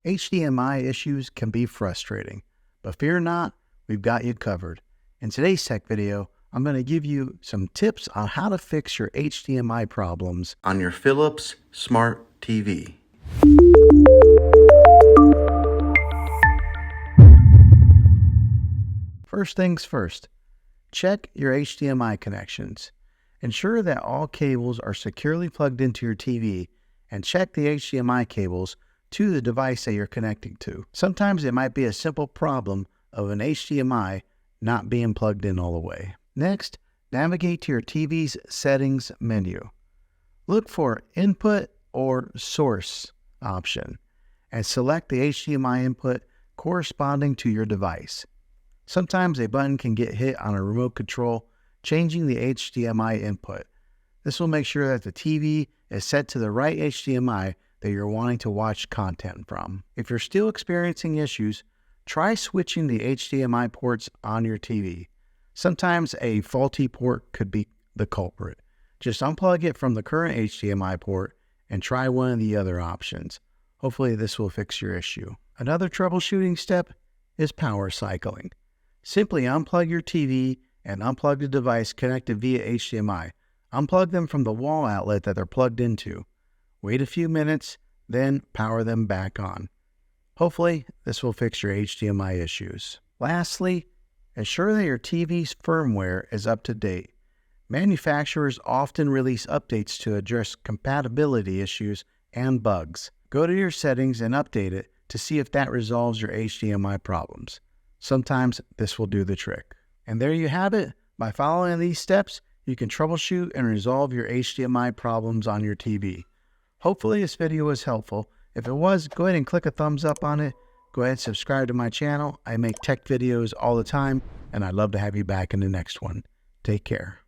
HDMI issues can be frustrating, but fear not, we've got you covered. In today's tech video, I'm going to give you some tips on how to fix your HDMI problems on your Philips Smart TV. First things first, check your HDMI connections. Ensure that all cables are securely plugged into your TV and check the HDMI cables to the device that you're connecting to. Sometimes it might be a simple problem of an HDMI not being plugged in all the way. Next, navigate to your TV's settings menu. Look for Input or Source option and select the HDMI input corresponding to your device. Sometimes a button can get hit on a remote control, changing the HDMI input. This will make sure that the TV is set to the right HDMI that you're wanting to watch content from. If you're still experiencing issues, try switching the HDMI ports on your TV. Sometimes a faulty port could be the culprit. Just unplug it from the current HDMI port and try one of the other options. Hopefully this will fix your issue. Another troubleshooting step is power cycling. Simply unplug your TV and unplug the device connected via HDMI. Unplug them from the wall outlet that they're plugged into. Wait a few minutes, then power them back on. Hopefully, this will fix your HDMI issues. Lastly, ensure that your TV's firmware is up to date. Manufacturers often release updates to address compatibility issues and bugs. Go to your settings and update it to see if that resolves your HDMI problems. Sometimes this will do the trick. And there you have it. By following these steps, you can troubleshoot and resolve your HDMI problems on your TV. Hopefully this video was helpful. If it was, go ahead and click a thumbs up on it. Go ahead and subscribe to my channel. I make tech videos all the time, and I'd love to have you back in the next one. Take care.